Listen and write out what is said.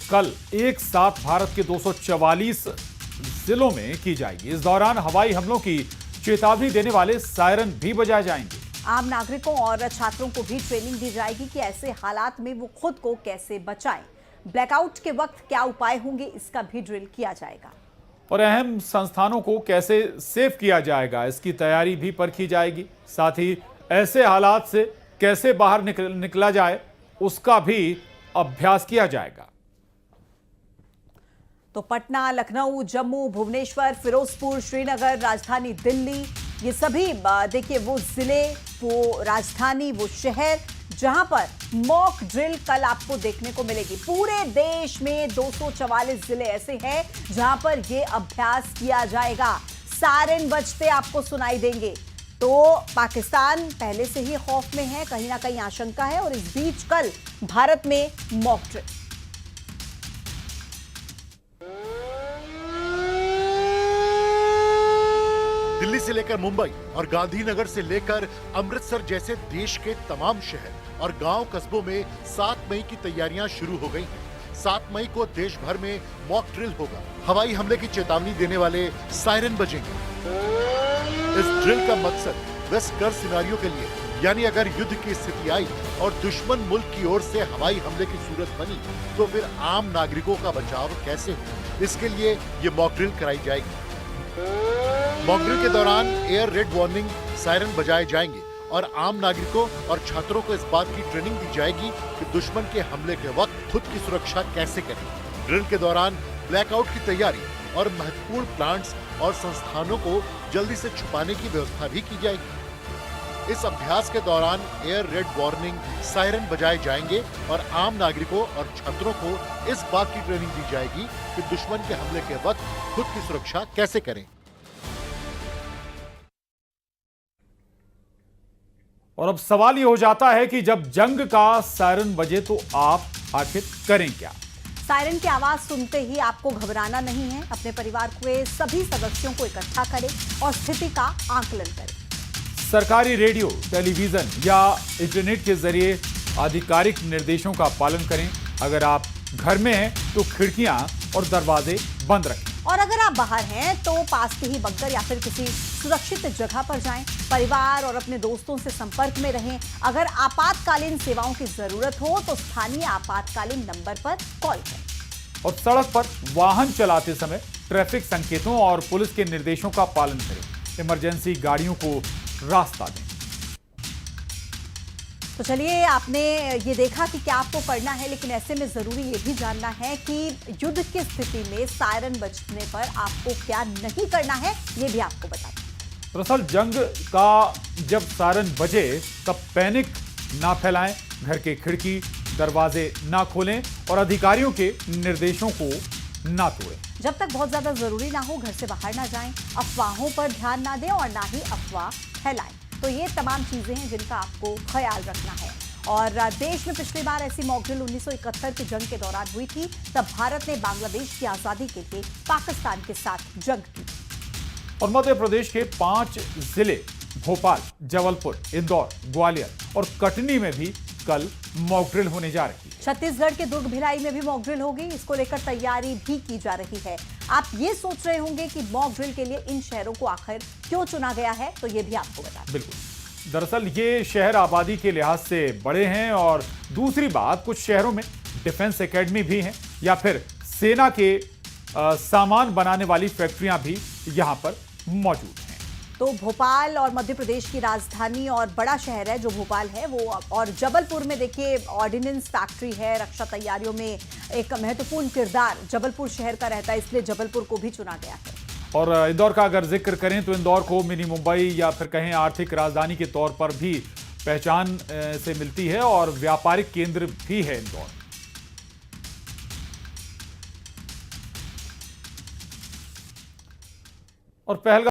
कल एक साथ भारत के 244 जिलों में की जाएगी। इस दौरान हवाई हमलों की चेतावनी देने वाले सायरन भी बजाए जाएंगे। आम नागरिकों और छात्रों को भी ट्रेनिंग दी जाएगी कि ऐसे हालात में वो खुद को कैसे बचाएं। ब्लैकआउट के वक्त क्या उपाय होंगे, इसका भी ड्रिल किया जाएगा। और अहम संस्थानों को कैसे सेव किया जाएगा, इसकी तैयारी भी परखी जाएगी। साथ ही ऐसे हालात से कैसे बाहर निकला जाए, उसका भी अभ्यास किया जाएगा। तो पटना, लखनऊ, जम्मू, भुवनेश्वर, फिरोजपुर, श्रीनगर, राजधानी दिल्ली, ये सभी देखिए वो जिले, वो राजधानी, वो शहर जहां पर मॉक ड्रिल कल आपको देखने को मिलेगी। पूरे देश में 244 जिले ऐसे हैं जहां पर ये अभ्यास किया जाएगा। सायरन बजते आपको सुनाई देंगे। तो पाकिस्तान पहले से ही खौफ में है, कहीं ना कहीं आशंका है, और इस बीच कल भारत में मॉक ड्रिल। दिल्ली से लेकर मुंबई और गांधीनगर से लेकर अमृतसर जैसे देश के तमाम शहर और गांव कस्बों में 7 मई की तैयारियां शुरू हो गई हैं। 7 मई को देश भर में मॉक ड्रिल होगा। हवाई हमले की चेतावनी देने वाले सायरन बजेंगे। इस ड्रिल का मकसद बेस्ट केस सिनेरियो के लिए, यानी अगर युद्ध की स्थिति आई और दुश्मन मुल्क की ओर से हवाई हमले की सूरत बनी तो फिर आम नागरिकों का बचाव कैसे हो, इसके लिए ये मॉक ड्रिल कराई जाएगी। मॉक ड्रिल के दौरान एयर रेड वार्निंग सायरन बजाए जाएंगे और आम नागरिकों और छात्रों को इस बात की ट्रेनिंग दी जाएगी कि दुश्मन के हमले के वक्त खुद की सुरक्षा कैसे करें। ड्रिल के दौरान ब्लैकआउट की तैयारी और महत्वपूर्ण प्लांट्स और संस्थानों को जल्दी से छुपाने की व्यवस्था भी की जाएगी। इस अभ्यास के दौरान एयर रेड वार्निंग सायरन बजाए जाएंगे और आम नागरिकों और छात्रों को इस बात की ट्रेनिंग दी जाएगी कि दुश्मन के हमले के वक्त खुद की सुरक्षा कैसे करें। और अब सवाल ये हो जाता है कि जब जंग का सायरन बजे तो आप आखिर करें क्या? सायरन की आवाज सुनते ही आपको घबराना नहीं है। अपने परिवार के सभी सदस्यों को इकट्ठा करें और स्थिति का आकलन करें। सरकारी रेडियो, टेलीविजन या इंटरनेट के जरिए आधिकारिक निर्देशों का पालन करें। अगर आप घर में हैं तो खिड़कियां और दरवाजे बंद रखें। और अगर आप बाहर हैं तो पास के ही बंकर या फिर किसी सुरक्षित जगह पर जाएं। परिवार और अपने दोस्तों से संपर्क में रहें। अगर आपातकालीन सेवाओं की जरूरत हो तो स्थानीय आपातकालीन नंबर पर कॉल करें। और सड़क पर वाहन चलाते समय ट्रैफिक संकेतों और पुलिस के निर्देशों का पालन करें। इमरजेंसी गाड़ियों को रास्ता दें। तो चलिए, आपने ये देखा कि क्या आपको पढ़ना है, लेकिन ऐसे में जरूरी ये भी जानना है कि युद्ध की स्थिति में सायरन बजने पर आपको क्या नहीं करना है, ये भी आपको बता दें। दरअसल जंग का जब सायरन बजे तब पैनिक ना फैलाएं, घर के खिड़की दरवाजे ना खोलें और अधिकारियों के निर्देशों को ना तोड़ें। जब तक बहुत ज्यादा जरूरी ना हो घर से बाहर ना जाएं, अफवाहों पर ध्यान ना दें और ना ही अफवाह फैलाएं। तो ये तमाम चीजें हैं जिनका आपको ख्याल रखना है। और देश में पिछली बार ऐसी मॉक ड्रिल 1971 की जंग के दौरान हुई थी। तब भारत ने बांग्लादेश की आजादी के लिए पाकिस्तान के साथ जंग की। और मध्य प्रदेश के 5 जिले भोपाल, जबलपुर, इंदौर, ग्वालियर और कटनी में भी कल मॉक ड्रिल होने जा रही है। छत्तीसगढ़ के दुर्ग, भिलाई में भी मॉक ड्रिल होगी। इसको लेकर तैयारी भी की जा रही है। आप ये सोच रहे होंगे कि मॉक ड्रिल के लिए इन शहरों को आखिर क्यों चुना गया है, तो ये भी आपको बता दें। बिल्कुल, दरअसल ये शहर आबादी के लिहाज से बड़े हैं और दूसरी बात, कुछ शहरों में डिफेंस एकेडमी भी हैं या फिर सेना के सामान बनाने वाली फैक्ट्रियां भी यहां पर मौजूद हैं। तो भोपाल और मध्य प्रदेश की राजधानी और बड़ा शहर है जो भोपाल है वो, और जबलपुर में देखिए ऑर्डिनेंस फैक्ट्री है। रक्षा तैयारियों में एक महत्वपूर्ण किरदार जबलपुर शहर का रहता है, इसलिए जबलपुर को भी चुना गया है। और इंदौर का अगर जिक्र करें तो इंदौर को मिनी मुंबई या फिर कहें आर्थिक राजधानी के तौर पर भी पहचान से मिलती है और व्यापारिक केंद्र भी है इंदौर। और पहलगाम